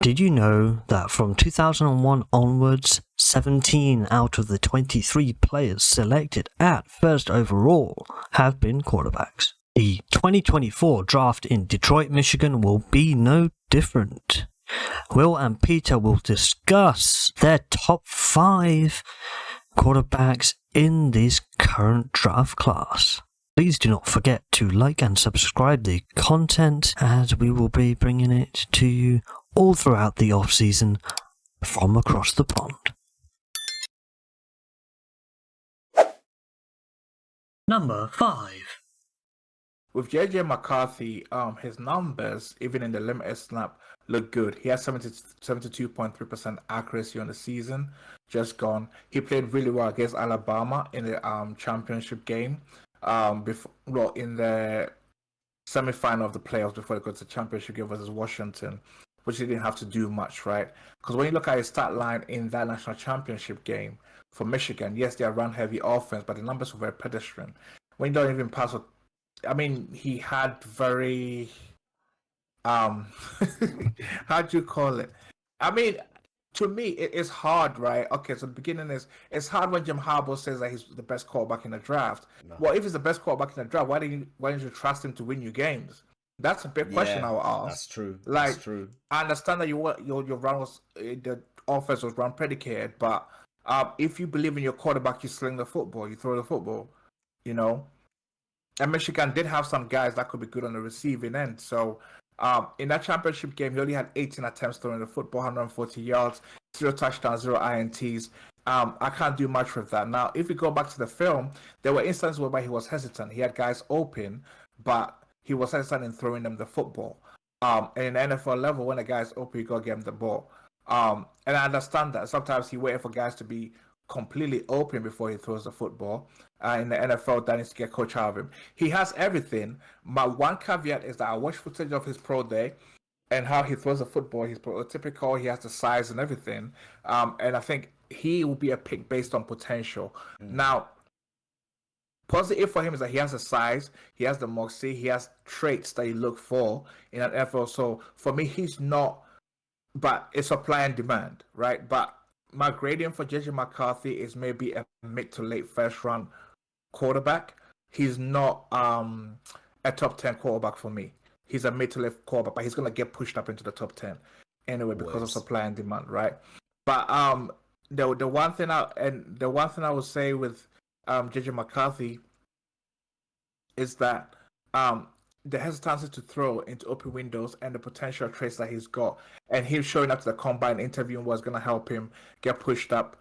Did you know that from 2001 onwards, 17 out of the 23 players selected at first overall have been quarterbacks? The 2024 draft in Detroit, Michigan will be no different. Will and Peter will discuss their top 5 quarterbacks in this current draft class. Please do not forget to like and subscribe the content, as we will be bringing it to you all throughout the off-season from across the pond. Number 5. With JJ McCarthy, his numbers, even in the limited snap, look good. He has 72.3% accuracy on the season, just gone. He played really well against Alabama in the championship game. In the semi-final of the playoffs before they got to the championship game versus Washington, which he didn't have to do much, right? Because when you look at his stat line in that national championship game for Michigan, yes, they are run-heavy offense, but the numbers were very pedestrian. When you don't even pass, he had very how do you call it? To me, it's hard, right? Okay, so the beginning it's hard when Jim Harbaugh says that he's the best quarterback in the draft. No. Well, if he's the best quarterback in the draft, why didn't you trust him to win you games? That's a big question I would ask. That's true. That's true. I understand that your run was the offense was run predicated, but if you believe in your quarterback, you sling the football, you throw the football, you know. And Michigan did have some guys that could be good on the receiving end. So in that championship game, he only had 18 attempts throwing the football, 140 yards, 0 touchdowns, 0 INTs. I can't do much with that. Now, if we go back to the film, there were instances whereby he was hesitant. He had guys open, but he was hesitant in throwing them the football. And in the NFL level, when a guy's open, you got to give him the ball. And I understand that. Sometimes he waited for guys to be completely open before he throws the football. In the NFL, that needs to get coach out of him. He has everything. My one caveat is that I watched footage of his pro day and how he throws the football. He's prototypical. He has the size and everything. And I think he will be a pick based on potential. Now, positive for him is that he has the size, he has the moxie, he has traits that you look for in an NFL. So for me, he's not, but it's supply and demand, right? But my gradient for JJ McCarthy is maybe a mid to late first round quarterback. He's not a top 10 quarterback for me. He's a mid to late quarterback, but he's gonna get pushed up into the top 10 anyway because of supply and demand, right? But the one thing I would say with JJ McCarthy is that the hesitancy to throw into open windows and the potential traits that he's got, and him showing up to the combine interview was going to help him get pushed up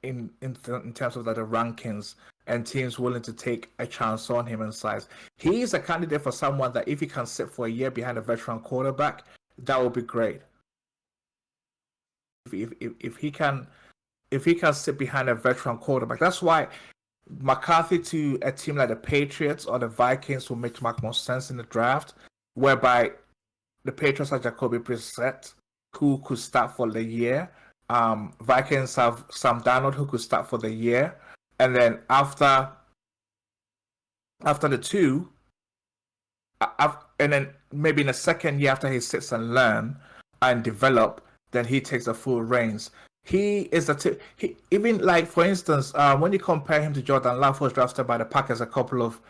in terms of the rankings and teams willing to take a chance on him in size. He is a candidate for someone that if he can sit for a year behind a veteran quarterback, that would be great. If he can sit behind a veteran quarterback, that's why McCarthy to a team like the Patriots or the Vikings will make more sense in the draft, whereby the Patriots have Jacoby Brissett, who could start for the year. Vikings have Sam Darnold, who could start for the year, and then after the two, and then maybe in the second year after he sits and learn and develop, then he takes the full reins. He is even like, for instance, when you compare him to Jordan Love, who was drafted by the Packers a couple of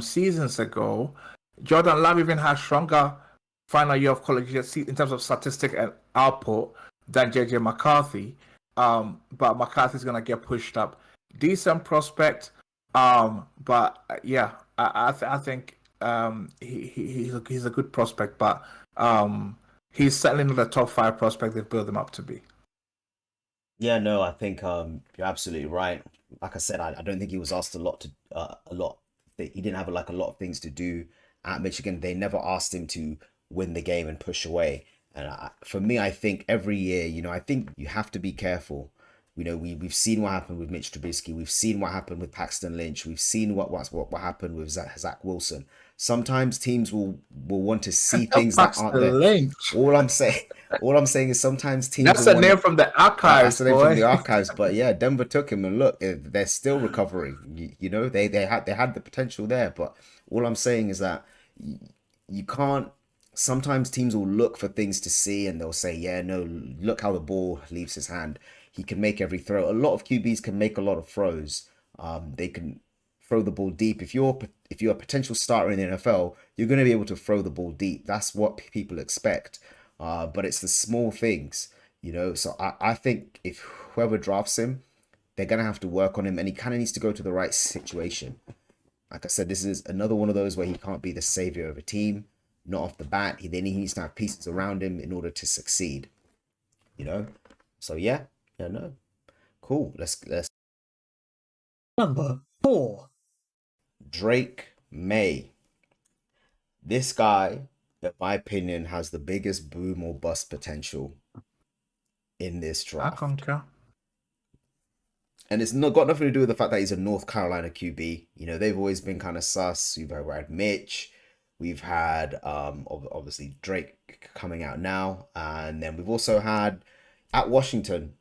seasons ago, Jordan Love even had stronger final year of college in terms of statistic and output than JJ McCarthy. But McCarthy's gonna get pushed up. Decent prospect, but yeah, I think he's a good prospect, but he's certainly not a top 5 prospect they've built him up to be. Yeah, no, I think you're absolutely right. Like I said, I don't think he was asked a lot. He didn't have a lot of things to do at Michigan. They never asked him to win the game and push away. And for me, I think every year, I think you have to be careful. We've seen what happened with Mitch Trubisky. We've seen what happened with Paxton Lynch. We've seen what happened with Zach Wilson. Sometimes teams will want to see things that aren't there. Lynch. All I'm saying is sometimes teams. That's a name from the archives. That's a name from the archives. But yeah, Denver took him, and look, they're still recovering. They had the potential there. But all I'm saying is that you can't sometimes teams will look for things to see and they'll say, yeah, no, look how the ball leaves his hand. He can make every throw. A lot of QBs can make a lot of throws. They can throw the ball deep. If you're a potential starter in the NFL, you're going to be able to throw the ball deep. That's what people expect. But it's the small things, you know. So I think if whoever drafts him, they're going to have to work on him, and he kind of needs to go to the right situation. Like I said, this is another one of those where he can't be the savior of a team. Not off the bat. Then he needs to have pieces around him in order to succeed. You know? So yeah. Yeah, no. Cool. Let's Number 4. Drake May. This guy, in my opinion, has the biggest boom or bust potential in this I draft. concur. And it's not got nothing to do with the fact that he's a North Carolina QB. You know, they've always been kind of sus. We've had Mitch. We've had obviously Drake coming out now. And then we've also had at Washington,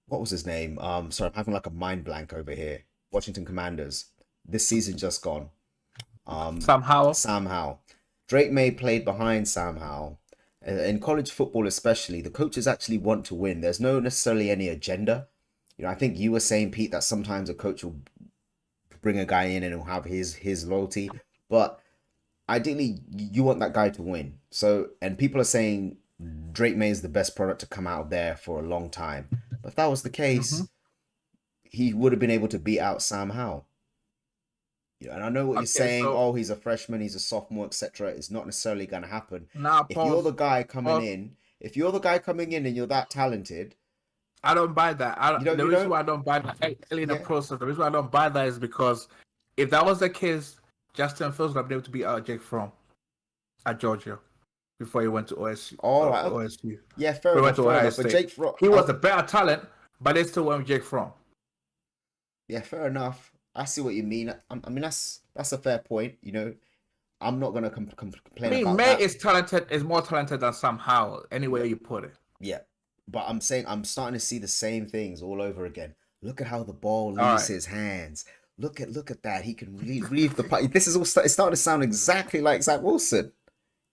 what was his name? Sorry, I'm having like a mind blank over here. Washington Commanders. This season just gone. Somehow. Sam Howell. Drake May played behind Sam Howell. In college football especially, the coaches actually want to win. There's no necessarily any agenda. You know, I think you were saying, Pete, that sometimes a coach will bring a guy in and he'll have his loyalty. But ideally, you want that guy to win. So, and people are saying Drake May is the best product to come out of there for a long time. But if that was the case, he would have been able to beat out Sam Howell. You know, and I know what you're saying. So Oh, he's a freshman, he's a sophomore, etc. It's not necessarily going to happen. now, If you're the guy coming in, if you're the guy coming in and you're that talented, I don't buy that. The reason why I don't buy that early in the process, the reason why I don't buy that is because if that was the case, Justin Fields would have been able to beat out Jake Fromm at Georgia before he went to OSU. all right, OSU. Yeah, fair enough. But Jake Fromm, he was the better talent, but they still went with Jake Fromm. Yeah, fair enough. I see what you mean. I mean that's a fair point. You know, I'm not gonna complain about May that. is more talented than Sam Howell, anywhere you put it. Yeah, but I'm saying I'm starting to see the same things all over again. Look at how the ball leaves his hands. Look at that. He can leave the puck. This is all it's starting to sound exactly like Zach Wilson.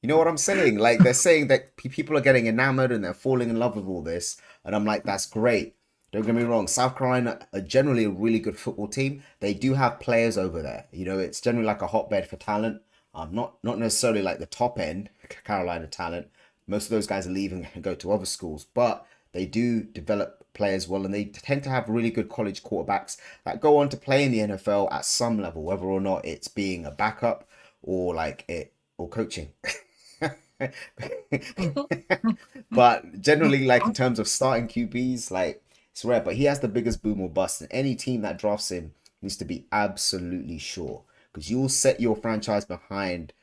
You know what I'm saying? Like they're saying that people are getting enamored and they're falling in love with all this, and I'm like, that's great. Don't get me wrong. South Carolina are generally a really good football team. They do have players over there. You know, it's generally like a hotbed for talent. Not necessarily like the top end Carolina talent. Most of those guys are leaving and go to other schools, but they do develop players well, and they tend to have really good college quarterbacks that go on to play in the NFL at some level, whether or not it's being a backup or or coaching. But generally, like in terms of starting QBs, like it's rare. But he has the biggest boom or bust, and any team that drafts him needs to be absolutely sure, because you'll set your franchise behind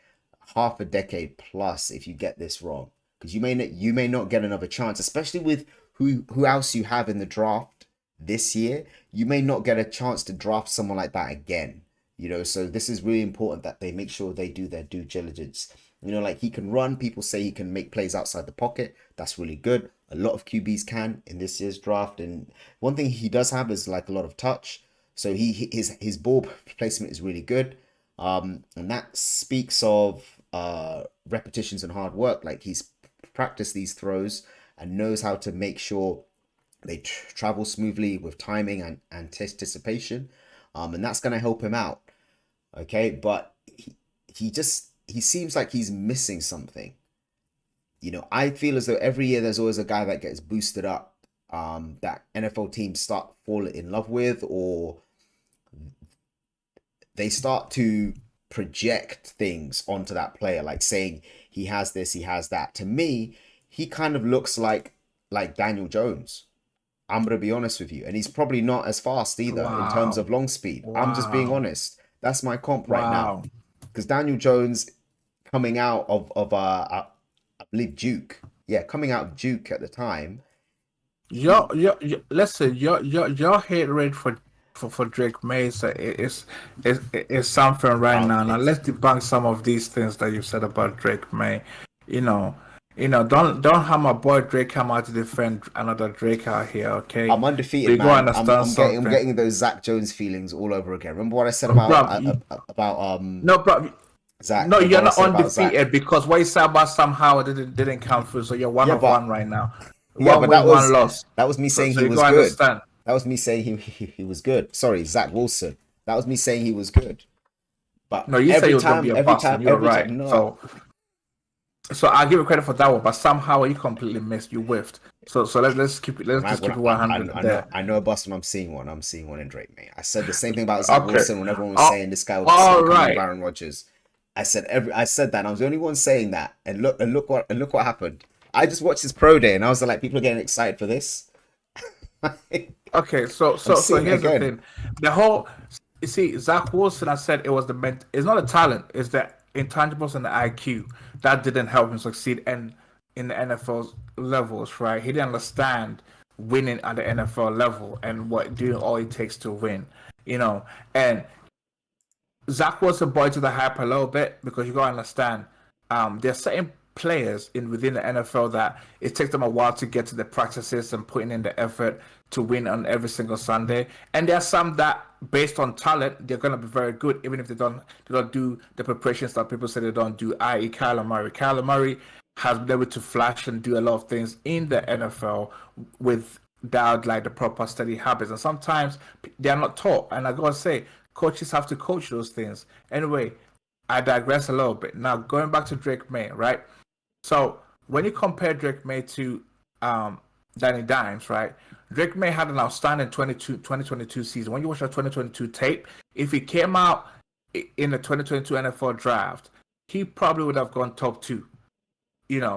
half a decade plus if you get this wrong. Because you may not get another chance, especially with who else you have in the draft this year. You may not get a chance to draft someone like that again. You know, so this is really important that they make sure they do their due diligence. You know, like he can run. People say he can make plays outside the pocket. That's really good. A lot of QBs can in this year's draft. And one thing he does have is like a lot of touch. So his ball placement is really good. And that speaks of repetitions and hard work. Like he's practiced these throws and knows how to make sure they travel smoothly with timing and anticipation. And that's going to help him out. Okay, but he seems like he's missing something. You know, I feel as though every year there's always a guy that gets boosted up, that NFL teams start falling in love with, or they start to project things onto that player, like saying he has this, he has that. To me, he kind of looks like Daniel Jones. I'm going to be honest with you. And he's probably not as fast either in terms of long speed. I'm just being honest. That's my comp right now. Because Daniel Jones coming out of I believe Duke. Yeah, coming out of Duke at the time. Listen, your hate rate for Drake May is something right now. Now let's debunk some of these things that you said about Drake May. You know, don't have my boy Drake come out to defend another Drake out here, okay? I'm undefeated, man. I'm getting those Zach Jones feelings all over again. Remember what I said about No, bro. Zach, No, you you're gotta not say about Zach. undefeated because what you said about somehow didn't come through. So you're one Yeah, of but one right now. yeah, One but win, one loss. that was me So, saying so he you was gotta good. understand. That was me saying he was good. Sorry, Zach Wilson. That was me saying he was good. But No, you said he was gonna be a bust, and you were every right. time, no, So I'll give you credit for that one, but somehow you completely missed. You whiffed. So let's keep it. Let's just keep it 100 there. I know a bust when I'm seeing one. I'm seeing one in Drake, mate. I said the same thing about Zach Okay. Wilson when everyone was Oh, saying this guy would all become the new right. Aaron Rodgers. I said that. And I was the only one saying that. And look what happened. I just watched his pro day and I was like, people are getting excited for this. Okay. I'm So seeing it here's the again. thing. The whole you see, Zach Wilson. I said it was the it's not a talent. It's the intangibles and the IQ that didn't help him succeed and in the NFL levels. Right. He didn't understand winning at the NFL level and what doing all it takes to win. You know, and Zach was a boy to the hype a little bit because you gotta understand, there's certain players in within the NFL that it takes them a while to get to the practices and putting in the effort to win on every single Sunday. And there are some that, based on talent, they're gonna be very good, even if they don't do the preparations that people say they don't do. I.e., Kyler Murray. Kyler Murray has been able to flash and do a lot of things in the NFL without like the proper study habits, and sometimes they are not taught. And I gotta say, coaches have to coach those things. Anyway, I digress a little bit. Now going back to Drake May, right? So when you compare Drake May to Danny Dimes, right? Drake May had an outstanding 2022 season. When you watch the 2022 tape, if he came out in the 2022 NFL draft, he probably would have gone top two,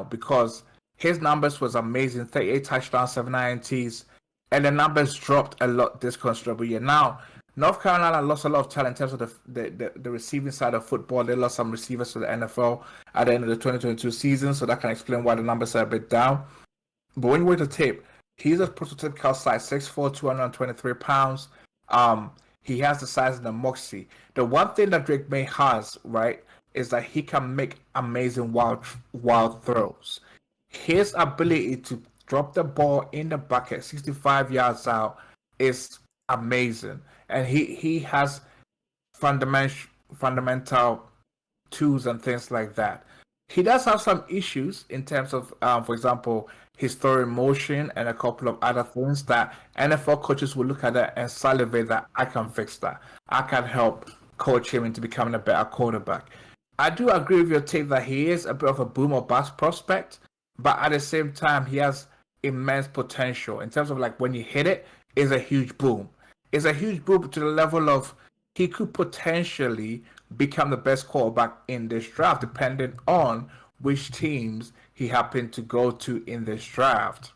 because his numbers was amazing. 38 touchdowns, 7 INTs, and the numbers dropped a lot this considerable year. Now, North Carolina lost a lot of talent in terms of the receiving side of football. They lost some receivers to the NFL at the end of the 2022 season, so that can explain why the numbers are a bit down. But when you watch the tape, he's a prototypical size, 6'4", 223 pounds. He has the size and the moxie. The one thing that Drake May has, right, is that he can make amazing wild throws. His ability to drop the ball in the bucket 65 yards out is amazing. And he has fundamental tools and things like that. He does have some issues in terms of, for example, his throwing motion and a couple of other things that NFL coaches will look at that and salivate that I can fix that. I can help coach him into becoming a better quarterback. I do agree with your take that he is a bit of a boom or bust prospect, but at the same time, he has immense potential in terms of like when you hit it, is a huge boom. It's a huge boom to the level of he could potentially become the best quarterback in this draft, depending on which teams he happened to go to in this draft.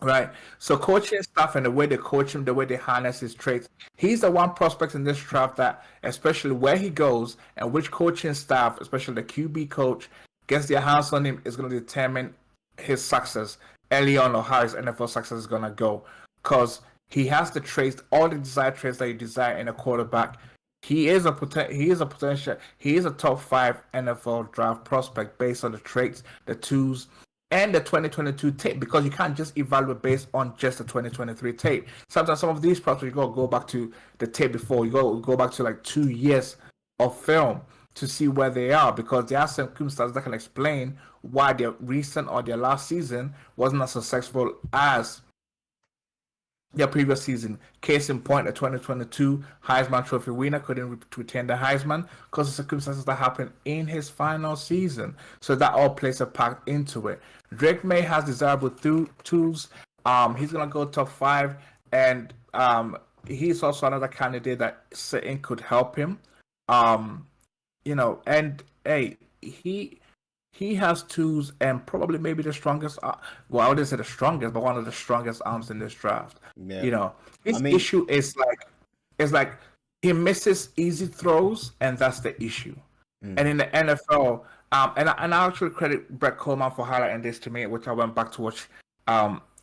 Right. So coaching staff and the way they coach him, the way they harness his traits, he's the one prospect in this draft that, especially where he goes and which coaching staff, especially the QB coach, gets their hands on him, is going to determine his success early on or how his NFL success is going to go. Because he has the traits, all the desired traits that you desire in a quarterback. He is a potential. He is a top 5 NFL draft prospect based on the traits, the tools, and the 2022 tape, because you can't just evaluate based on just the 2023 tape. Sometimes some of these prospects, you got to go back to the tape before. You go back to like 2 years of film to see where they are, because there are some circumstances that can explain why their recent or their last season wasn't as successful as their previous season. Case in point, the 2022 Heisman Trophy winner couldn't retain the Heisman because of circumstances that happened in his final season. So that all plays a part into it. Drake May has desirable tools. He's gonna go top 5, and he's also another candidate that sitting could help him. Um, and hey, he has tools and probably maybe the strongest. Well, I wouldn't say the strongest, but one of the strongest arms in this draft. Yeah. I His mean, issue is like he misses easy throws, and that's the issue. And in the NFL, and I actually credit Brett Coleman for highlighting this to me, which I went back to watch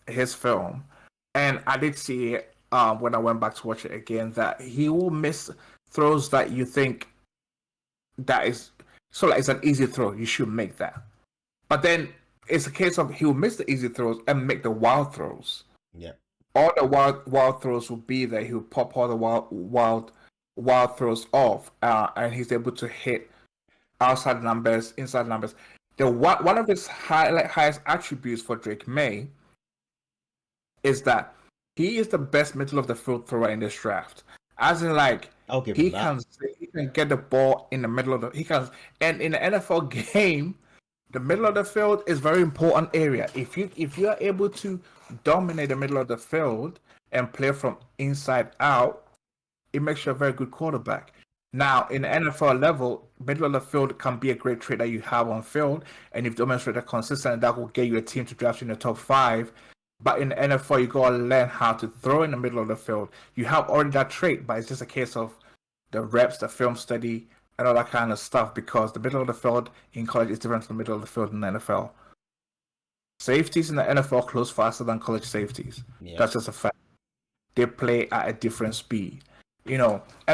his film, and I did see it when I went back to watch it again that he will miss throws that you think that is so like it's an easy throw. You should make that. But then it's a case of he'll miss the easy throws and make the wild throws. yeah. All the wild throws will be there. He'll pop all the wild throws off, and he's able to hit outside numbers, inside numbers. One of his highest attributes for Drake May is that he is the best middle of the field thrower in this draft. As in, like, I'll give he him that. can get the ball in the middle of the and in the NFL game, the middle of the field is very important area. If you are able to dominate the middle of the field and play from inside out, it makes you a very good quarterback. Now, in the NFL level, middle of the field can be a great trait that you have on field, and if you demonstrate a consistent, that will get you a team to draft you in the top 5. But in the NFL, you gotta learn how to throw in the middle of the field. You have already that trait, but it's just a case of the reps, the film study, and all that kind of stuff. Because the middle of the field in college is different from the middle of the field in the NFL. Safeties in the NFL close faster than college safeties. Yeah. That's just a fact. They play at a different speed, and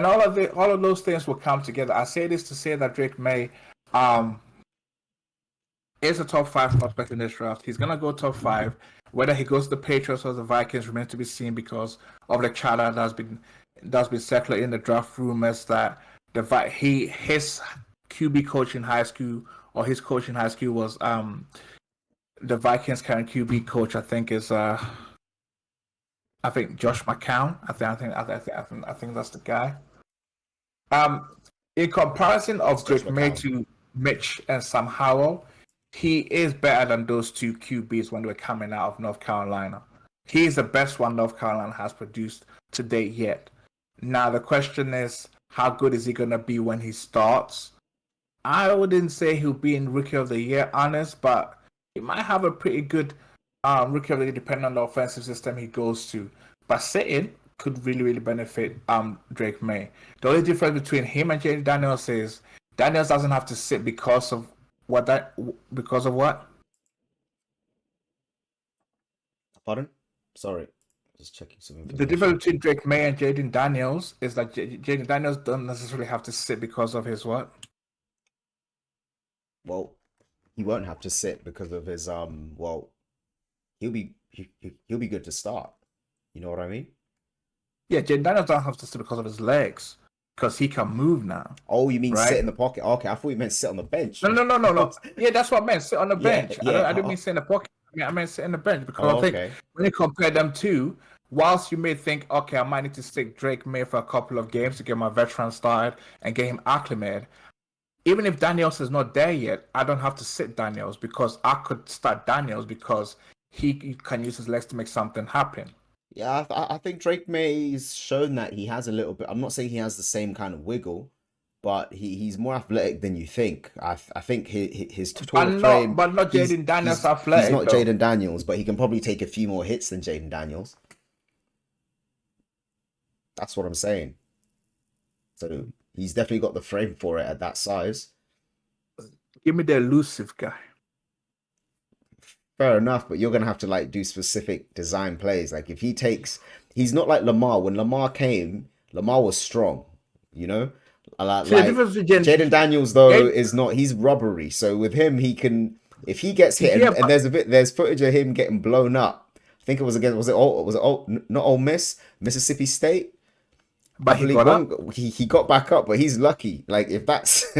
all of those things will come together. I say this to say that Drake May is a top 5 prospect in this draft. He's gonna go top 5. Whether he goes to the Patriots or the Vikings remains to be seen because of the chatter that's been circulating in the draft rumors that his QB coach in high school, or his coach in high school, was the Vikings current QB coach. I think is Josh McCown. I think that's the guy. In comparison of Drake May to Mitch and Sam Howell, he is better than those two QBs when they were coming out of North Carolina. He is the best one North Carolina has produced to date yet. Now the question is, how good is he gonna be when he starts? I wouldn't say he'll be in Rookie of the Year, honest, but he might have a pretty good Rookie of the Year depending on the offensive system he goes to. But sitting could really, really benefit Drake May. The only difference between him and Jaden Daniels is Daniels doesn't have to sit because of what? Pardon? Sorry. Just checking something. The difference between Drake May and Jaden Daniels is that Jaden Daniels don't necessarily have to sit because of his what? Well, he won't have to sit because of his well, he'll be good to start. You know what I mean? Yeah, Jaden Daniels don't have to sit because of his legs, because he can move now. Oh, you mean right? sit in the pocket? Okay, I thought you meant sit on the bench. No. Yeah, that's what I meant. Sit on the bench. Yeah. I didn't mean sit in the pocket. I meant sit in the bench because I think when you compare them two, whilst you may think, okay, I might need to stick Drake May for a couple of games to get my veteran started and get him acclimated. Even if Daniels is not there yet, I don't have to sit Daniels because I could start Daniels because he can use his legs to make something happen. Yeah, I think Drake May's shown that he has a little bit. I'm not saying he has the same kind of wiggle, but he's more athletic than you think. I think his total frame. But not Jaden Daniels athletic. He's not Jaden Daniels, but he can probably take a few more hits than Jaden Daniels. That's what I'm saying. So he's definitely got the frame for it at that size. Give me the elusive guy. Fair enough, but you're gonna have to like do specific design plays. Like if he's not like Lamar. When Lamar came, Lamar was strong, you know. Like Jaden Daniels though is not. He's rubbery. So with him, he can if he gets hit and there's footage of him getting blown up. I think it was against not Ole Miss, Mississippi State. But he got back up, but he's lucky. Like if that's.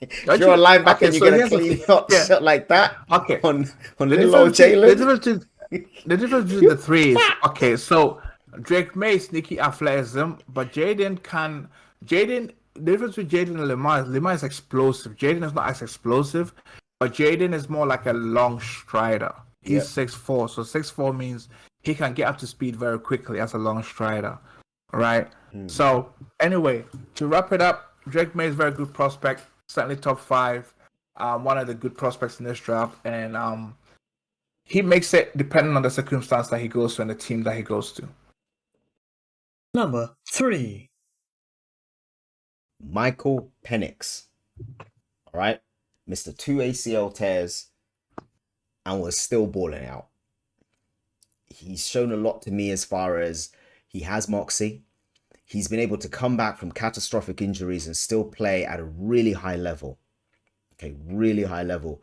If you're a linebacker and you get a clean shot like that on little old Jalen. The difference between the three is, okay, so Drake May is sneaky athleticism, but the difference with Jaden and Lamar is explosive. Jaden is not as explosive, but Jaden is more like a long strider. He's 6'4", so 6'4" means he can get up to speed very quickly as a long strider, right? So anyway, to wrap it up, Drake May is a very good prospect. Certainly top 5, one of the good prospects in this draft, and he makes it depending on the circumstance that he goes to and the team that he goes to. Number 3. Michael Penix. All right, Mr. 2 ACL tears and was still balling out. He's shown a lot to me as far as he has moxie. He's been able to come back from catastrophic injuries and still play at a really high level. Okay, really high level.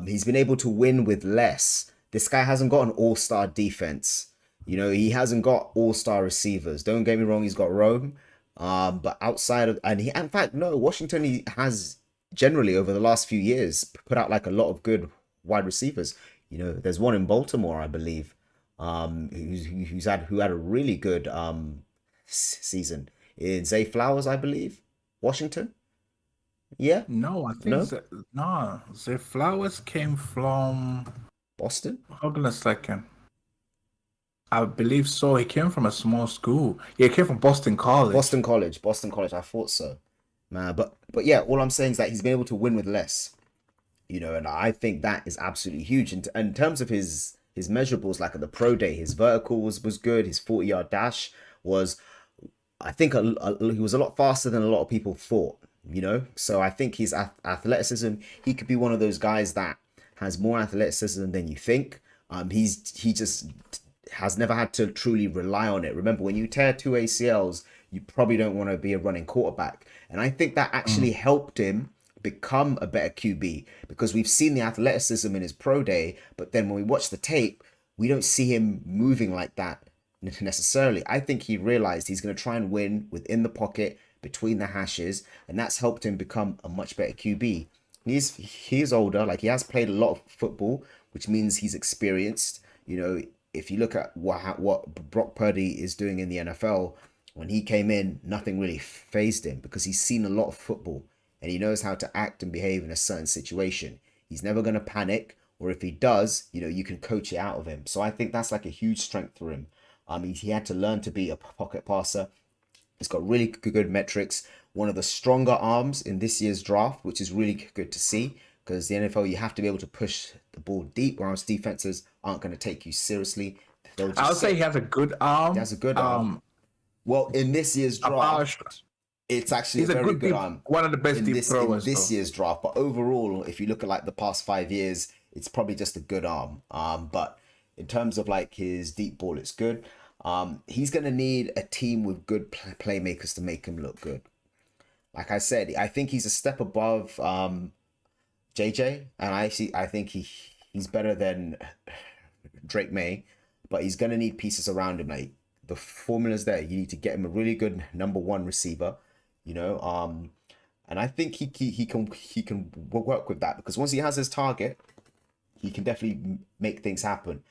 He's been able to win with less. This guy hasn't got an all-star defense. You know, he hasn't got all-star receivers. Don't get me wrong, he's got Rome. But outside of, and he, in fact, no, Washington, he has generally over the last few years put out like a lot of good wide receivers. You know, there's one in Baltimore, I believe, who had a really good season. In Zay Flowers, I believe, Washington. Yeah, No, I think no, no. The Flowers came from. Boston. Hold on a second. I believe so. He came from a small school. Yeah, he came from Boston College. Boston College, Boston College. I thought so, man. But yeah, all I'm saying is that he's been able to win with less, you know, and I think that is absolutely huge. In terms of his measurables, like at the pro day, his vertical was good. His 40-yard dash was, I think, he was a lot faster than a lot of people thought. You know, so I think his athleticism, he could be one of those guys that has more athleticism than you think. He just has never had to truly rely on it. Remember, when you tear two ACLs, you probably don't want to be a running quarterback. And I think that actually helped him become a better QB because we've seen the athleticism in his pro day, but then when we watch the tape, we don't see him moving like that necessarily. I think he realized he's going to try and win within the pocket, between the hashes, and that's helped him become a much better QB. He is older, like he has played a lot of football, which means he's experienced. You know, if you look at what Brock Purdy is doing in the NFL, when he came in, nothing really phased him because he's seen a lot of football and he knows how to act and behave in a certain situation. He's never going to panic, or if he does, you know, you can coach it out of him. So I think that's like a huge strength for him. He had to learn to be a pocket passer. He's got really good metrics. One of the stronger arms in this year's draft, which is really good to see because the NFL, you have to be able to push the ball deep, whereas defenses aren't going to take you seriously. I'll say he has a good arm. He has a good arm. Well, in this year's draft, it's actually he's a very good arm. One of the best deep throwers in this year's draft. But overall, if you look at like the past 5 years, it's probably just a good arm. But in terms of like his deep ball, it's good. He's going to need a team with good playmakers to make him look good. Like I said, I think he's a step above JJ, and I think he's better than Drake May, but he's going to need pieces around him. Like the formula's there. You need to get him a really good number one receiver, you know. And I think he can work with that because once he has his target, he can definitely make things happen.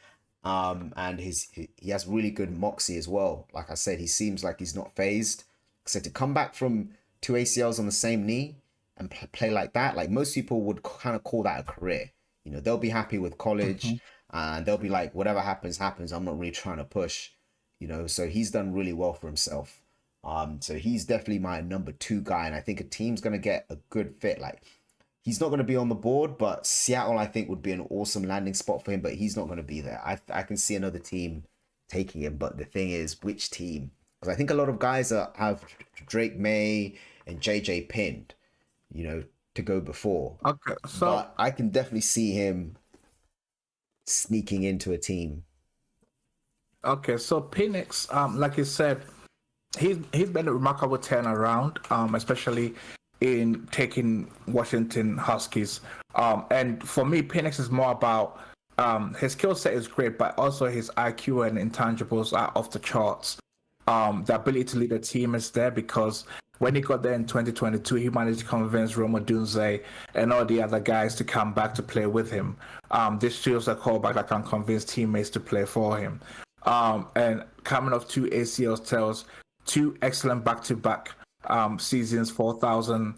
And he has really good moxie as well. Like I said, he seems like he's not phased. So to come back from two ACLs on the same knee and play like that, like most people would kind of call that a career. You know, they'll be happy with college and they'll be like, whatever happens, happens. I'm not really trying to push, you know. So he's done really well for himself. So he's definitely my number 2 guy, and I think a team's gonna get a good fit. Like, he's not going to be on the board, but Seattle, I think, would be an awesome landing spot for him, but he's not going to be there. I can see another team taking him, but the thing is, which team? Because I think a lot of guys have Drake May and JJ pinned, you know, to go before. Okay, so but I can definitely see him sneaking into a team. Okay, so Penix, like you said, he's been a remarkable turnaround, especially in taking Washington Huskies. And for me, Penix is more about his skill set is great, but also his IQ and intangibles are off the charts. The ability to lead a team is there because when he got there in 2022, he managed to convince Roma Dunze and all the other guys to come back to play with him. This shows a callback that can convince teammates to play for him. And coming off 2 ACL tells 2 excellent back-to-back seasons, 4,000.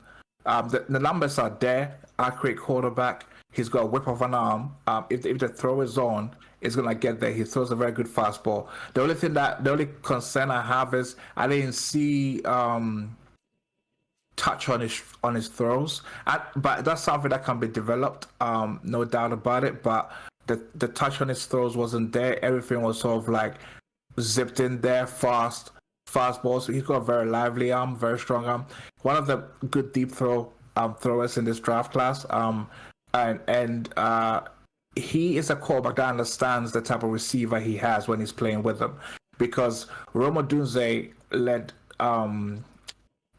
The numbers are there. Accurate quarterback. He's got a whip of an arm. If the throw is on, it's gonna get there. He throws a very good fastball. The only concern I have is I didn't see touch on his throws. But that's something that can be developed. No doubt about it. But the touch on his throws wasn't there. Everything was sort of like zipped in there fast balls. He's got a very lively arm, very strong arm. One of the good deep throwers in this draft class. And he is a quarterback that understands the type of receiver he has when he's playing with them. Because Roma Dunze led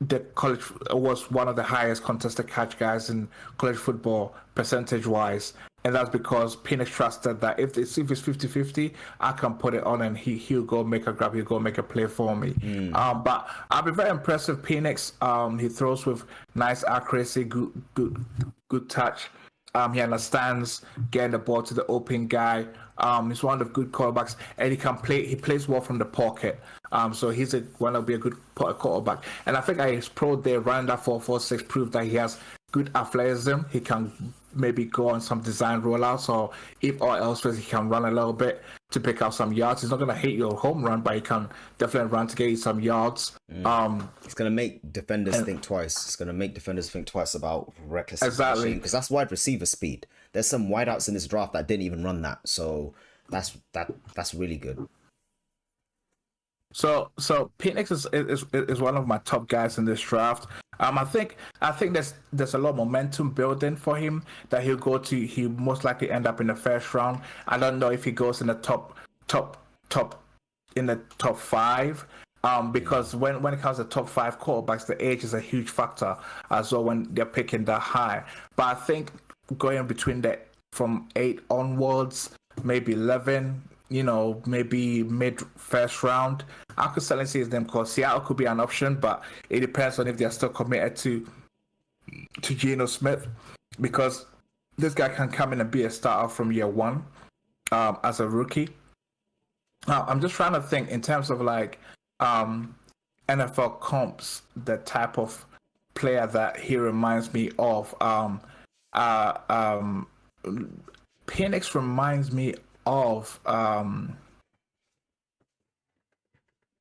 the college was one of the highest contested catch guys in college football percentage wise. And that's because Penix trusted that if it's 50-50, I can put it on and he'll go make a grab, he'll go make a play for me. But I'll be very impressed with Penix. He throws with nice accuracy, good touch. He understands getting the ball to the open guy. He's one of the good quarterbacks, and he can play. He plays well from the pocket. So he's one to be a good quarterback. And I think his pro day running that 4.46 proved that he has good athleticism. He can maybe go on some design rollouts, or if all else fails, he can run a little bit to pick up some yards. He's not going to hit your home run, but he can definitely run to get you some yards. It's going to make defenders think twice. It's going to make defenders think twice about reckless exactly, because that's wide receiver speed. There's some wideouts in this draft that didn't even run that, so that's really good. So Penix is one of my top guys in this draft. I think there's a lot of momentum building for him that he'll most likely end up in the first round. I don't know if he goes in the top in the top 5. Because when it comes to top 5 quarterbacks, the age is a huge factor as well when they're picking that high. But I think going between from 8 onwards, maybe 11, maybe mid first round, I could certainly see his name called. Seattle could be an option, but it depends on if they're still committed to Geno Smith, because this guy can come in and be a starter from year 1 as a rookie. I'm just trying to think in terms of like NFL comps, the type of player that he reminds me of. Penix reminds me of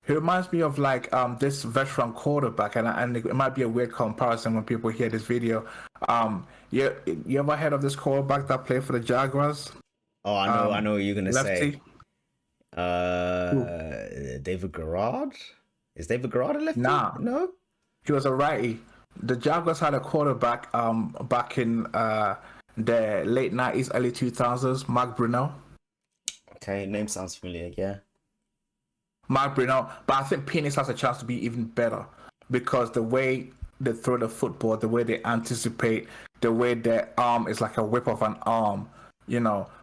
he reminds me of like this veteran quarterback, and it might be a weird comparison when people hear this video. You ever heard of this quarterback that played for the Jaguars? Oh, I know what you're gonna lefty? say. David Garrard? Is David Garrard a lefty? Nah. No? He was a righty. The Jaguars had a quarterback back in the late 90s, early 2000s, Mark Brunell. Okay, name sounds familiar, yeah. Mark Brunell. But I think Penix has a chance to be even better because the way they throw the football, the way they anticipate, the way their arm is like a whip of an arm,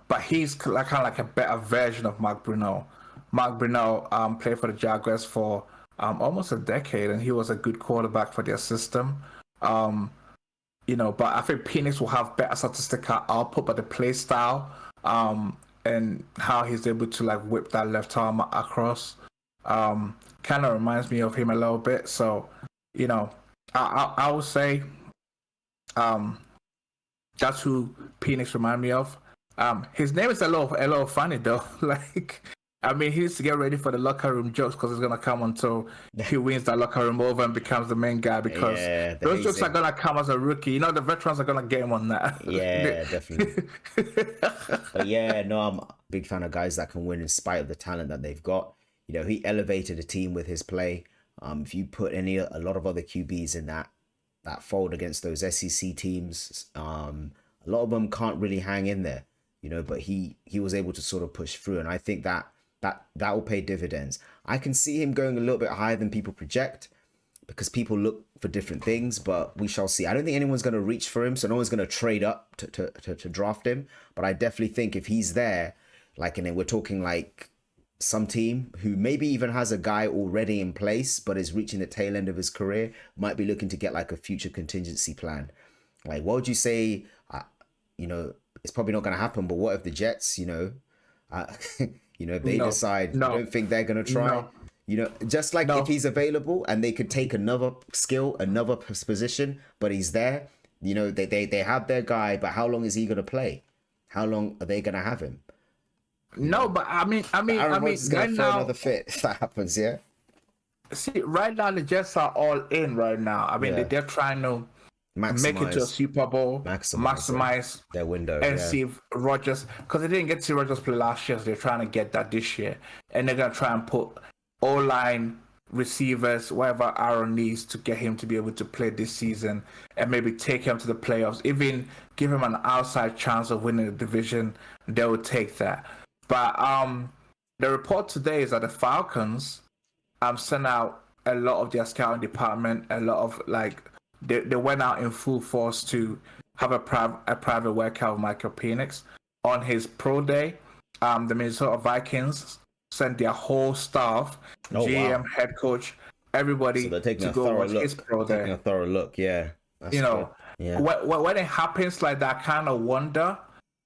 But he's kind of like a better version of Mark Brunell. Mark Brunell played for the Jaguars for almost a decade, and he was a good quarterback for their system. But I think Penix will have better statistical output, but the play style and how he's able to like whip that left arm across kind of reminds me of him a little bit. So, I would say that's who Penix remind me of. His name is a little funny though. Like, I mean, he needs to get ready for the locker room jokes because it's gonna come until he wins that locker room over and becomes the main guy. Because those jokes are gonna come as a rookie. The veterans are gonna get him on that. Yeah, definitely. But yeah, no, I'm a big fan of guys that can win in spite of the talent that they've got. He elevated a team with his play. If you put a lot of other QBs in that fold against those SEC teams, a lot of them can't really hang in there. But he was able to sort of push through, and I think that will pay dividends. I can see him going a little bit higher than people project because people look for different things, but we shall see. I don't think anyone's going to reach for him, so no one's going to trade up to draft him. But I definitely think if he's there, like, and then we're talking like some team who maybe even has a guy already in place but is reaching the tail end of his career, might be looking to get like a future contingency plan. Like, what would you say? It's probably not going to happen, but what if the Jets, if they decide, you don't think they're going to try? Just like if he's available and they could take another skill, another position, but he's there, they have their guy, but how long is he going to play? How long are they going to have him? No, but I mean, Aaron Rodgers is going to throw another fit if that happens, yeah? See, right now the Jets are all in right now. I mean, they're trying to make it to a Super Bowl, maximize their window, and see if Rodgers, because they didn't get to see Rodgers play last year, so they're trying to get that this year, and they're gonna try and put O-line, receivers, whatever Aaron needs to get him to be able to play this season, and maybe take him to the playoffs, even give him an outside chance of winning the division. They will take that. But the report today is that the Falcons sent out a lot of their scouting department, a lot of like they went out in full force to have a private workout with Michael Penix on his pro day. The Minnesota Vikings sent their whole staff, GM, head coach, everybody So they're taking to a go thorough watch his look. pro day. Taking a thorough look, yeah. That's You good. know, Yeah. when it happens like that, I kind of wonder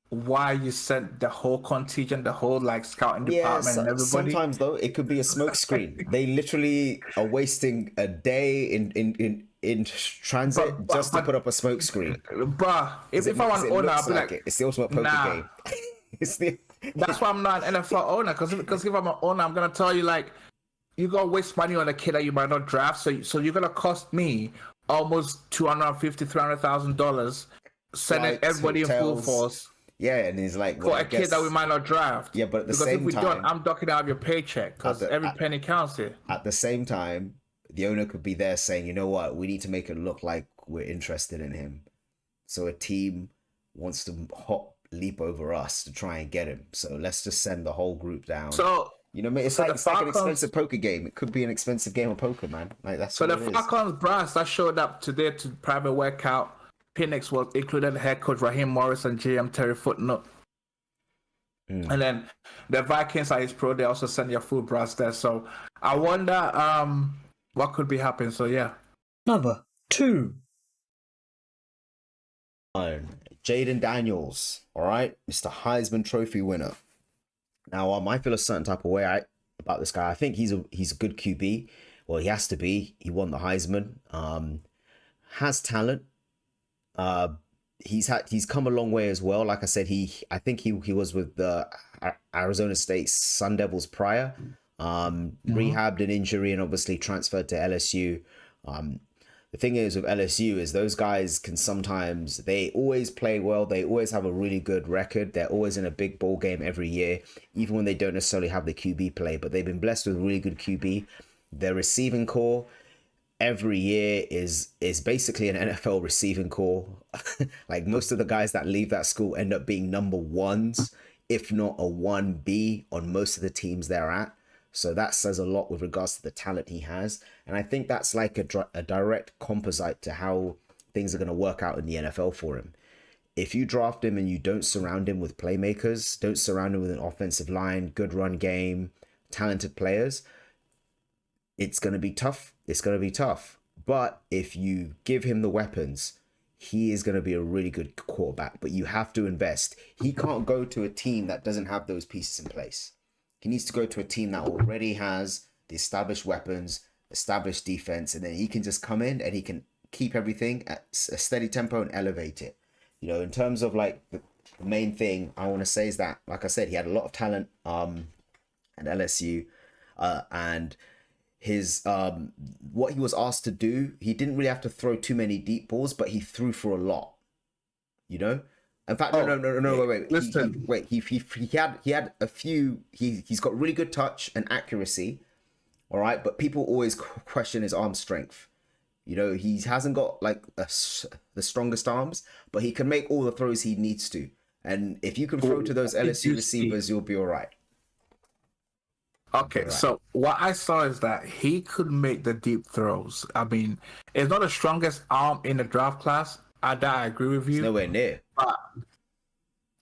why you sent the whole contingent, the whole like scouting department, and everybody. Sometimes though it could be a smoke screen. They literally are wasting a day in transit just to put up a smoke screen. Bruh, if I want to owner, I'll be like, it's the ultimate poker nah. game. It's the That's why I'm not an NFL owner, because if I'm an owner, I'm gonna tell you like, you're gonna waste money on a kid that you might not draft, so you're gonna cost me almost $250,000-$300,000 sending Flights, everybody in full hotels. force Yeah, and he's like, for a kid that we might not draft. Yeah, but at the because same if we time, don't, I'm ducking out of your paycheck, because every penny counts here. At the same time, the owner could be there saying, you know what, we need to make it look like we're interested in him. So a team wants to leap over us to try and get him. So let's just send the whole group down. So you know, it's like an expensive poker game. It could be an expensive game of poker, man. Like that's so the Falcons brass that showed up today to private workout. Penix was included head coach Raheem Morris and GM Terry Footnote. And then the Vikings are his pro. They also send your full brass there. So I wonder what could be happening. So yeah. Number 2. Jaden Daniels, all right, Mr. Heisman Trophy winner. Now, I feel a certain type of way about this guy. I think he's a good QB. Well, he has to be. He won the Heisman. Has talent. He's come a long way as well. Like I said, I think he was with the Arizona State Sun Devils prior. Rehabbed an injury and obviously transferred to LSU. The thing is with LSU is those guys can sometimes, they always play well. They always have a really good record. They're always in a big ball game every year, even when they don't necessarily have the QB play, but they've been blessed with really good QB. Their receiving core every year is basically an NFL receiving core. Like most of the guys that leave that school end up being number ones, if not a 1B on most of the teams they're at. So that says a lot with regards to the talent he has. And I think that's like a direct composite to how things are going to work out in the NFL for him. If you draft him and you don't surround him with playmakers, don't surround him with an offensive line, good run game, talented players, it's going to be tough. It's going to be tough. But if you give him the weapons, he is going to be a really good quarterback. But you have to invest. He can't go to a team that doesn't have those pieces in place. He needs to go to a team that already has the established weapons, established defense, and then he can just come in and he can keep everything at a steady tempo and elevate it. You know, in terms of like the main thing I want to say is that, like I said, he had a lot of talent at LSU, and his what he was asked to do, he didn't really have to throw too many deep balls, but he threw for a lot. You know. In fact, no, wait. Listen. He had a few. He's got really good touch and accuracy, all right. But people always question his arm strength. You know, he hasn't got like the strongest arms, but he can make all the throws he needs to. And if you can throw to those LSU receivers, you'll be all right. Okay, so what I saw is that he could make the deep throws. I mean, it's not the strongest arm in the draft class. I agree with you. It's nowhere near.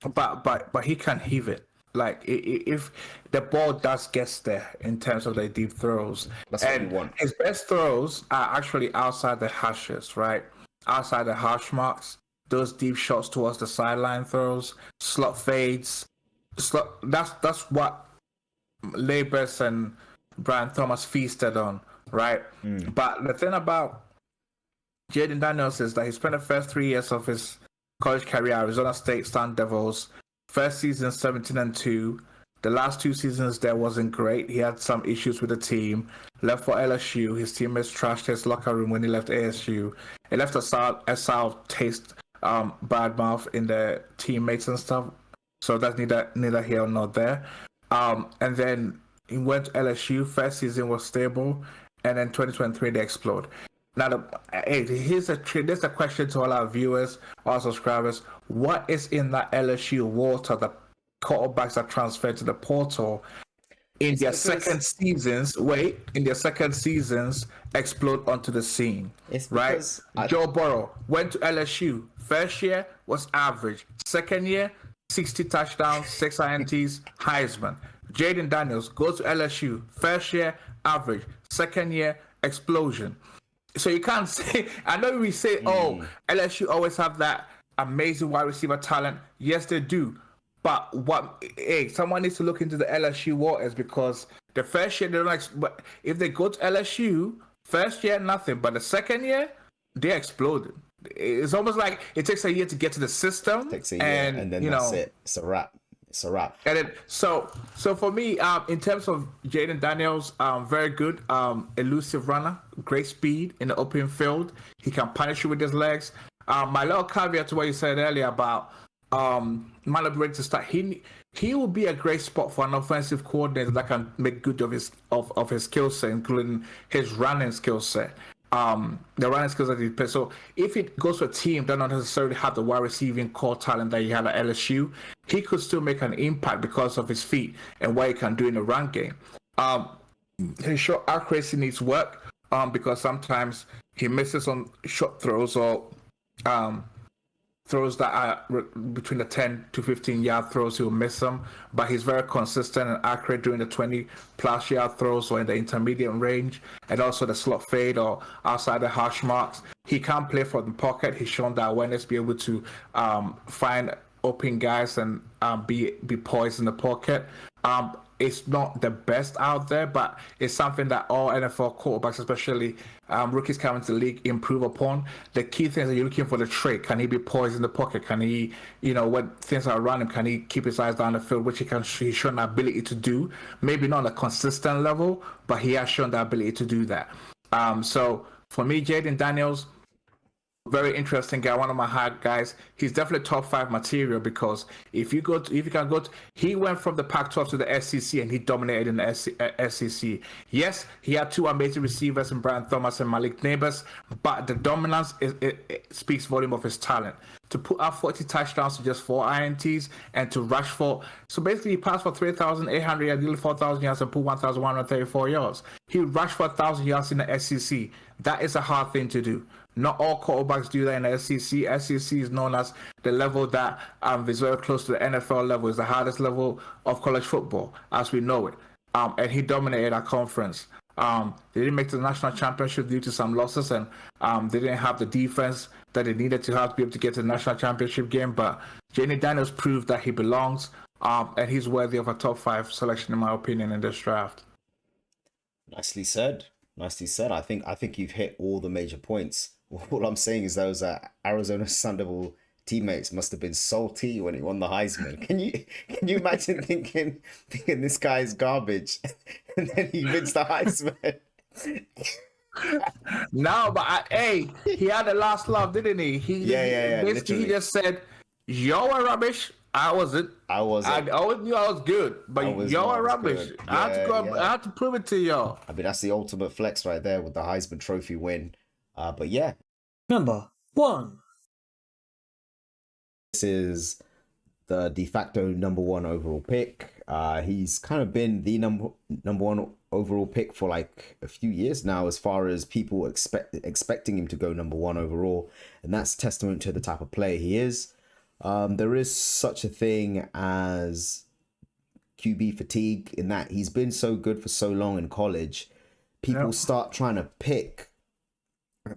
But he can heave it. Like if the ball does get there in terms of the deep throws, that's what you want. His best throws are actually outside the hashes, right? Outside the hash marks. Those deep shots towards the sideline throws, slot fades. That's what Labus and Brian Thomas feasted on, right? But the thing about Jaden Daniels is that he spent the first 3 years of his college career at Arizona State Sun Devils. First season 17-2. The last 2 seasons there wasn't great. He had some issues with the team. Left for LSU. His teammates trashed his locker room when he left ASU. It left a sour taste, bad mouth in the teammates and stuff. So that's neither here nor there. And then he went to LSU. First season was stable, and then 2023 they explode. Now, there's a question to all our viewers, our subscribers. What is in that LSU water? The quarterbacks are transferred to the portal. in their because second seasons, explode onto the scene. it's Right? because Joe Burrow went to LSU. First year was average. Second year, 60 touchdowns, 6 INTs, Heisman. Jaden Daniels goes to LSU. First year, average. Second year, explosion. So you can't say, I know we say, oh, LSU always have that amazing wide receiver talent. Yes, they do. But someone needs to look into the LSU waters, because the first year they don't. But if they go to LSU, first year nothing, but the second year they exploded. It's almost like it takes a year to get to the system, takes a year, and then that's it. It's a wrap. It's a wrap. And then, so for me, in terms of Jaden Daniels, very good, elusive runner, great speed in the open field. He can punish you with his legs. My little caveat to what you said earlier about might not be ready to start. He will be a great spot for an offensive coordinator that can make good of his skill set, including his running skill set. The running skills that he plays. So if it goes to a team that don't necessarily have the wide receiving core talent that he had at LSU, he could still make an impact because of his feet and what he can do in the run game. His short accuracy needs work, because sometimes he misses on short throws or throws that are between the 10 to 15 yard throws. He'll miss them, but he's very consistent and accurate during the 20 plus yard throws or in the intermediate range, and also the slot fade or outside the hash marks. He can play from the pocket. He's shown that awareness, be able to find open guys and be poised in the pocket. It's not the best out there, but it's something that all NFL quarterbacks, especially rookies coming to the league, improve upon. The key things that you're looking for: the trait. Can he be poised in the pocket? Can he, when things are around him, can he keep his eyes down the field, which he's shown the ability to do. Maybe not on a consistent level, but he has shown the ability to do that. So for me, Jaden Daniels, very interesting guy, one of my hard guys. He's definitely top 5 material, because if you can go to, he went from the Pac-12 to the SEC and he dominated in the SEC. Yes, he had 2 amazing receivers in Brian Thomas and Malik Neighbors, but the dominance it speaks volume of his talent. To put up 40 touchdowns to just 4 INTs and to rush for, so basically he passed for 3,800 yards, nearly 4,000 yards, and put 1,134 yards. He rushed for 1,000 yards in the SEC. That is a hard thing to do. Not all quarterbacks do that in the SEC. SEC is known as the level that is very close to the NFL level. It's the hardest level of college football as we know it. And he dominated our conference. They didn't make the national championship due to some losses, and they didn't have the defense that they needed to have to be able to get to the national championship game. But Jaden Daniels proved that he belongs, and he's worthy of a top 5 selection, in my opinion, in this draft. Nicely said. Nicely said. I think you've hit all the major points. All I'm saying is those Arizona Sun Devil teammates must have been salty when he won the Heisman. Can you imagine thinking this guy is garbage, and then he wins the Heisman? No, but he had the last laugh, didn't he? Basically, literally. he just said, "Y'all are rubbish." I wasn't. I always knew I was good, but y'all are rubbish. Good. I had to prove it to y'all. I mean, that's the ultimate flex right there with the Heisman Trophy win. But yeah. Number 1. This is the de facto number 1 overall pick. He's kind of been the number 1 overall pick for like a few years now, as far as people expecting him to go number 1 overall, and that's testament to the type of player he is. There is such a thing as QB fatigue, in that he's been so good for so long in college. People start trying to pick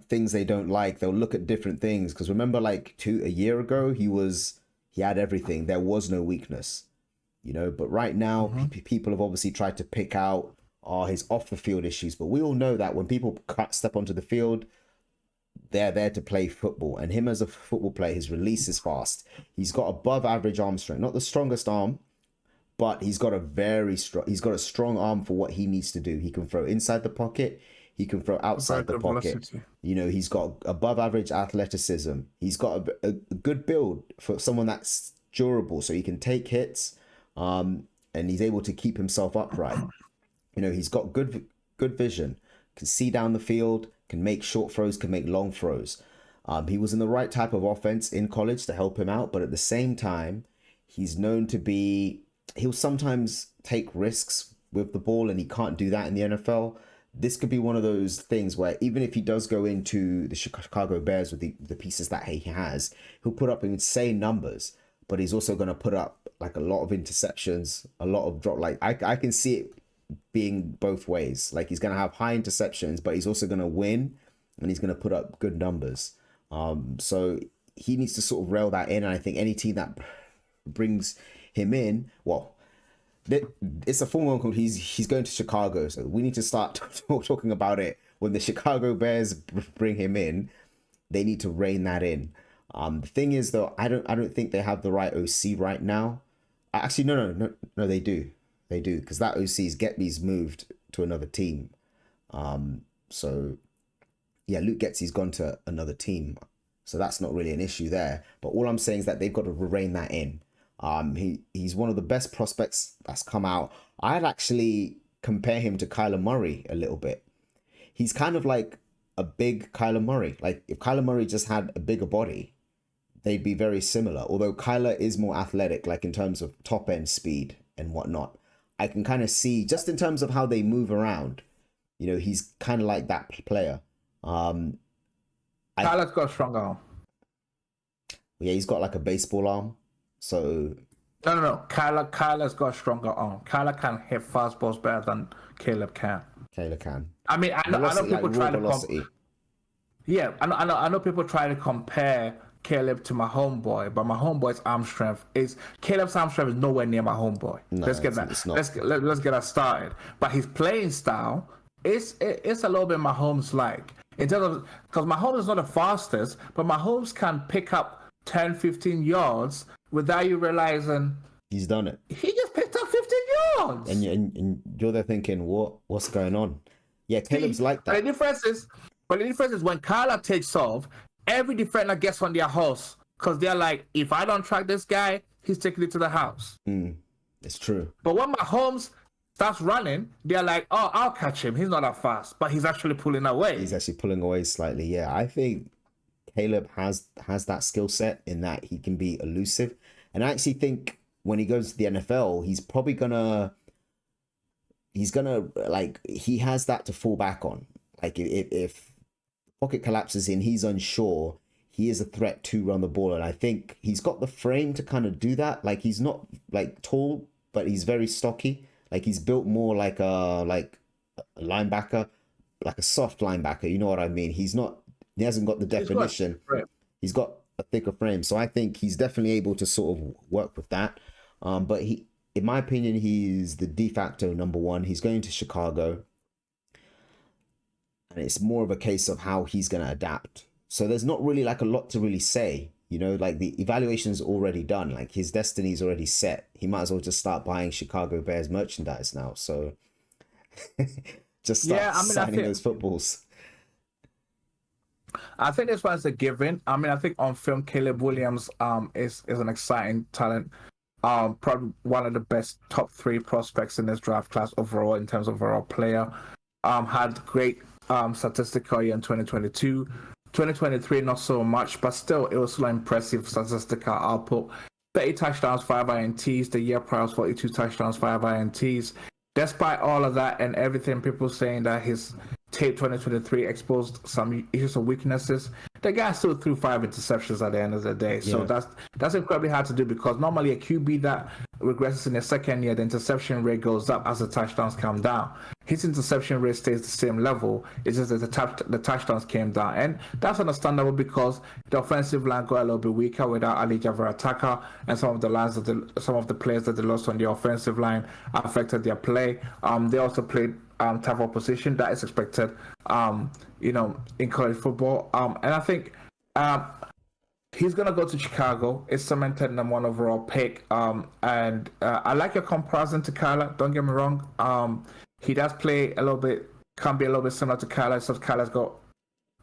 things they don't like. They'll look at different things, because remember, like a year ago, he had everything. There was no weakness, but right now people have obviously tried to pick out his off the field issues, but we all know that when people step onto the field, they're there to play football, and him as a football player, his release is fast. He's got above average arm strength, not the strongest arm, but he's got a strong arm for what he needs to do. He can throw inside the pocket. He can throw outside the pocket. He's got above average athleticism. He's got a good build for someone that's durable, so he can take hits, and he's able to keep himself upright. He's got good vision, can see down the field, can make short throws, can make long throws. He was in the right type of offense in college to help him out, but at the same time, he's known to he'll sometimes take risks with the ball, and he can't do that in the NFL. This could be one of those things where even if he does go into the Chicago Bears with the pieces that he has, he'll put up insane numbers, but he's also going to put up like a lot of interceptions, a lot of drop. Like I can see it being both ways. Like he's going to have high interceptions, but he's also going to win, and he's going to put up good numbers. So he needs to sort of rail that in, and I think any team that brings him in, well, it's a full-on call. He's going to Chicago, so we need to start talking about it. When the Chicago Bears bring him in, they need to rein that in. The thing is, though, I don't think they have the right OC right now. Actually, no, they do, because that OC's Getby's moved to another team. So yeah, Luke Getsy's gone to another team, so that's not really an issue there. But all I'm saying is that they've got to rein that in. He's one of the best prospects that's come out. I'd actually compare him to Kyler Murray a little bit. He's kind of like a big Kyler Murray. Like if Kyler Murray just had a bigger body, they'd be very similar. Although Kyler is more athletic, like in terms of top end speed and whatnot. I can kind of see just in terms of how they move around. You know, he's kind of like that player. Kyler's got a strong arm. Yeah, he's got like a baseball arm. So no. Kyler's got a stronger arm. Kyler can hit fastballs better than Caleb can. Caleb can. I mean, I know people try to I know people try to compare Caleb to my homeboy, but my homeboy's arm strength is Caleb's arm strength is nowhere near my homeboy. No, let's get that. Let's get that started. But his playing style it's a little bit Mahomes like in terms of because Mahomes is not the fastest, but Mahomes can pick up 10, 15 yards without you realizing he's done it. He just picked up 15 yards. And you're there thinking, what's going on? Yeah, Caleb's like that. But the difference is when Kyler takes off, every defender gets on their horse because they're like, if I don't track this guy, he's taking it to the house. It's true. But when Mahomes starts running, they're like, oh, I'll catch him. He's not that fast, but he's actually pulling away. He's actually pulling away slightly. Yeah, I think Caleb has that skill set in that he can be elusive. And I actually think when he goes to the NFL, he's gonna like, he has that to fall back on. Like if pocket collapses in, he's unsure, he is a threat to run the ball. And I think he's got the frame to kind of do that. Like he's not like tall, but he's very stocky. Like he's built more like a linebacker, like a soft linebacker. You know what I mean? He hasn't got the definition. He's got a thicker frame. So I think he's definitely able to sort of work with that. But in my opinion, he's the de facto number one. He's going to Chicago. And it's more of a case of how he's going to adapt. So there's not really like a lot to really say. You know, like the evaluation's already done. Like his destiny's already set. He might as well just start buying Chicago Bears merchandise now. So just start signing those footballs. I think this one's a given. I mean, I think on film, Caleb Williams is an exciting talent. Probably one of the best top 3 prospects in this draft class overall in terms of overall player. Had great statistical year in 2022. 2023, not so much, but still, it was still impressive statistical output. 30 touchdowns, 5 INTs. The year prior was 42 touchdowns, 5 INTs. Despite all of that and everything, people saying that his tape 2023 exposed some issues and weaknesses, the guy still threw 5 interceptions at the end of the day. So that's incredibly hard to do because normally a QB that regresses in the second year, the interception rate goes up as the touchdowns come down. His interception rate stays the same level. It's just that the touchdowns came down. And that's understandable because the offensive line got a little bit weaker without Ali Javara and some of the players that they lost on the offensive line affected their play. They also played type of position that is expected, in college football. And I think he's going to go to Chicago. It's cemented number 1 overall pick. And I like your comparison to Kyler. Don't get me wrong. He does play can be a little bit similar to Kyler, so Kyler's got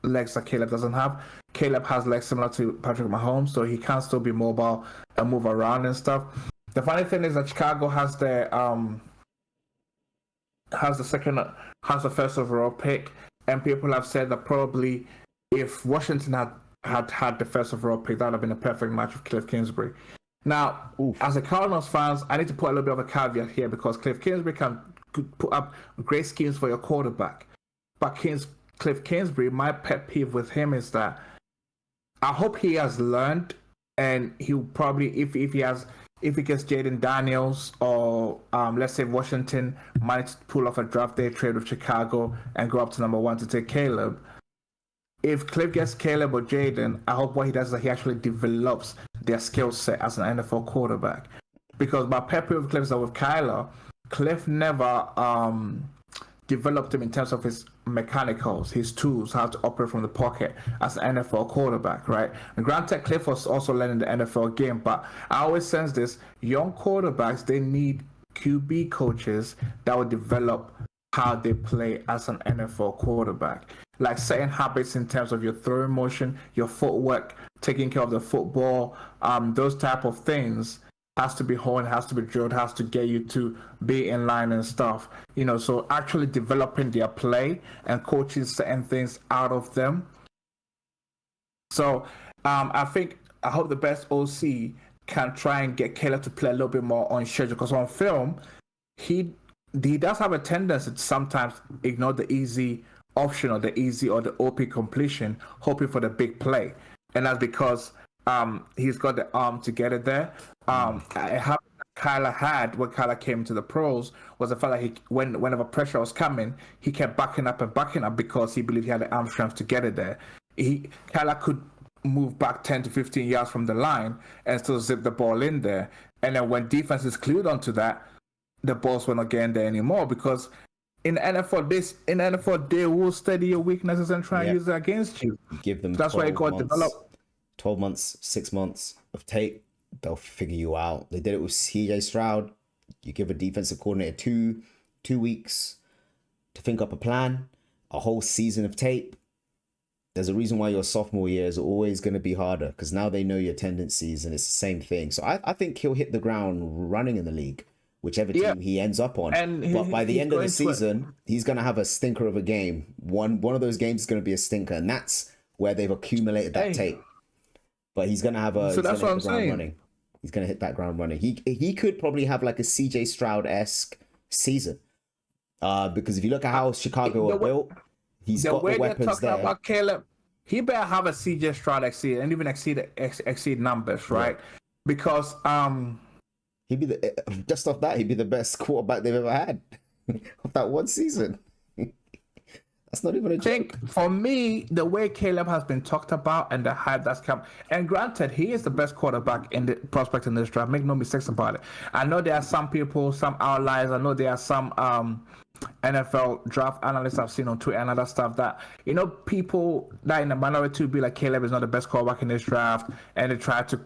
legs that Caleb doesn't have. Caleb has legs similar to Patrick Mahomes, so he can still be mobile and move around and stuff. The funny thing is that Chicago has the first overall pick, and people have said that probably if Washington had the first overall pick, that would have been a perfect match with Cliff Kingsbury. Now, as a Cardinals fans, I need to put a little bit of a caveat here because Cliff Kingsbury can could put up great schemes for your quarterback. But Cliff Kingsbury, my pet peeve with him is that I hope he has learned, and he'll probably, if he gets Jaden Daniels, or let's say Washington managed to pull off a draft day trade with Chicago and go up to number 1 to take Caleb. If Cliff gets Caleb or Jaden, I hope what he does is that he actually develops their skill set as an NFL quarterback. Because my pet peeve with Cliff is that with Kyler, Cliff never developed him in terms of his mechanicals, his tools, how to operate from the pocket as an NFL quarterback, right? And granted, Cliff was also learning the NFL game, but I always sense this: young quarterbacks, they need QB coaches that will develop how they play as an NFL quarterback. Like certain habits in terms of your throwing motion, your footwork, taking care of the football, those type of things has to be honed, has to be drilled, has to get you to be in line and stuff. So actually developing their play and coaching certain things out of them. So I hope the best OC can try and get Caleb to play a little bit more on schedule, because on film, he does have a tendency to sometimes ignore the easy option or the OP completion, hoping for the big play. And that's because he's got the arm to get it there. How Kyler had when Kyler came to the pros was the fact that whenever pressure was coming, he kept backing up because he believed he had the arm strength to get it there. Kyler could move back 10 to 15 yards from the line and still zip the ball in there. And then when defense is glued onto that, the balls were not getting there anymore, because in the NFL, they will study your weaknesses and try and use it against you. Give them that's why it got developed. 12 months, 6 months of tape, they'll figure you out. They did it with CJ Stroud. You give a defensive coordinator two weeks to think up a plan, a whole season of tape. There's a reason why your sophomore year is always going to be harder, because now they know your tendencies, and it's the same thing. So I think he'll hit the ground running in the league, whichever team he ends up on. But by the end of the season, he's going to have a stinker of a game. One of those games is going to be a stinker, and that's where they've accumulated that tape. But he's going to have so that's what I'm saying. Running. He's going to hit that ground running. He could probably have like a CJ Stroud-esque season. Because if you look at how Chicago are built, he's got the weapons there. About Caleb, he better have a CJ Stroud exceed and even exceed numbers, right? Yeah. Because he'd be just off that, he'd be the best quarterback they've ever had of that one season. That's not even a joke. I think for me, the way Caleb has been talked about and the hype that's come, and granted, he is the best quarterback in the prospect in this draft. Make no mistakes about it. I know there are some people, some outliers. I know there are some NFL draft analysts I've seen on Twitter and other stuff that, people that in the minority would be like, Caleb is not the best quarterback in this draft, and they try to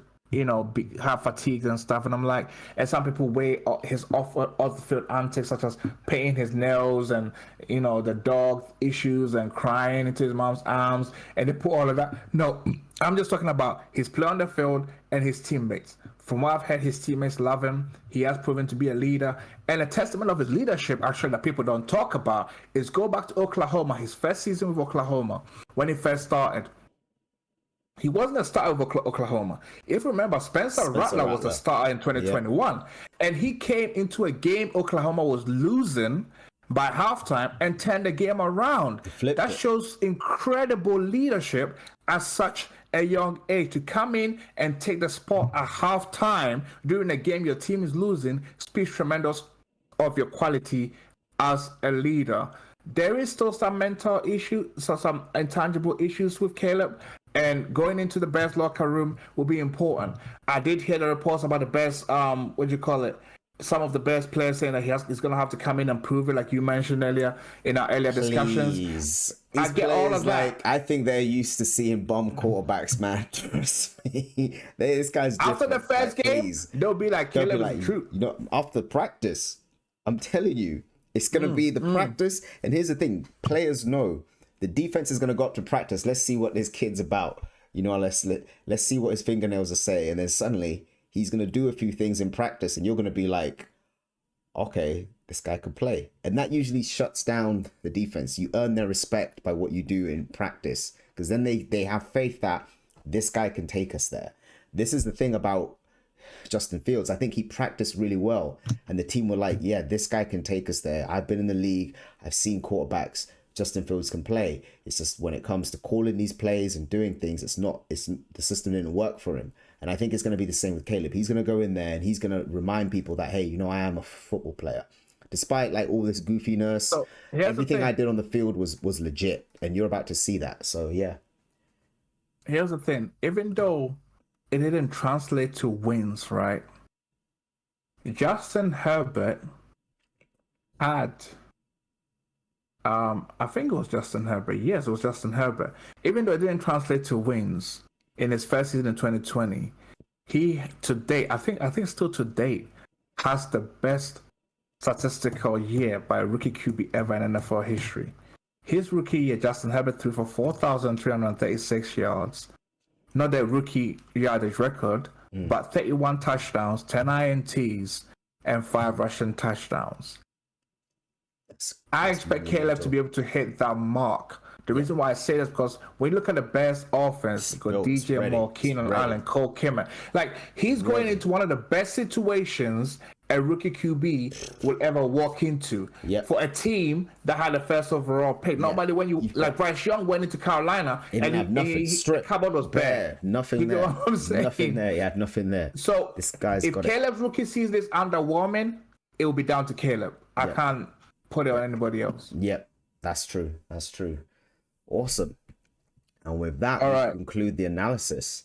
have fatigues and stuff. And I'm like, and some people weigh his off the field antics, such as painting his nails and the dog issues and crying into his mom's arms, and they put all of that. No, I'm just talking about his play on the field and his teammates. From what I've heard, his teammates love him. He has proven to be a leader, and a testament of his leadership, actually, that people don't talk about, is go back to Oklahoma, his first season with Oklahoma, when he first started. He wasn't a starter with Oklahoma. If you remember, Spencer Rattler was a starter in 2021. And he came into a game Oklahoma was losing by halftime and turned the game around. That shows incredible leadership at such a young age. To come in and take the spot at halftime during a game your team is losing speaks tremendous of your quality as a leader. There is still some mental issues, some intangible issues with Caleb, and going into the Bears locker room will be important. I did hear the reports about the Bears, some of the best players saying that he's going to have to come in and prove it, like you mentioned earlier in our earlier discussions. I get all of that. I think they're used to seeing bum quarterbacks, man. Trust me. This guy's different. After the first game, they'll be like, Caleb is true. After practice, I'm telling you, it's going to be the practice. And here's the thing. Players know the defense is going to go up to practice. Let's see what this kid's about. Let's see what his fingernails are saying. And then suddenly he's going to do a few things in practice, and you're going to be like, okay, this guy could play. And that usually shuts down the defense. You earn their respect by what you do in practice, because then they have faith that this guy can take us there. This is the thing about Justin Fields. I think he practiced really well, and the team were like, yeah, this guy can take us there. I've been in the league. I've seen quarterbacks Justin Fields can play. It's just when it comes to calling these plays and doing things, it's the system didn't work for him. And I think it's going to be the same with Caleb. He's going to go in there and he's going to remind people that, hey, I am a football player. Despite like all this goofiness, So, everything I did on the field was legit, and you're about to see that. So yeah. Here's the thing. Even though it didn't translate to wins, right? Justin Herbert had I think it was Justin Herbert. Yes, it was Justin Herbert. Even though it didn't translate to wins in his first season in 2020, he to date, I think still to date, has the best statistical year by a rookie QB ever in NFL history. His rookie year, Justin Herbert threw for 4,336 yards. Not their rookie yardage record, but 31 touchdowns, 10 INTs, and 5 rushing touchdowns. I expect Caleb to be able to hit that mark. The reason why I say this is because when you look at the Bears offense, you got DJ Moore, Keenan Allen, Cole Kmet. Like, he's going into one of the best situations a rookie QB will ever walk into for a team that had the first overall pick. Normally, when you like Bryce Young went into Carolina and have nothing. Strip. Cupboard was bare. Nothing there. Know what I'm saying? Nothing there. He had nothing there. So this guy's if Caleb's rookie sees this underwhelming, it will be down to Caleb. I can't put it on anybody else. Yep, that's true. That's true. Awesome. And with that, All we right. conclude the analysis.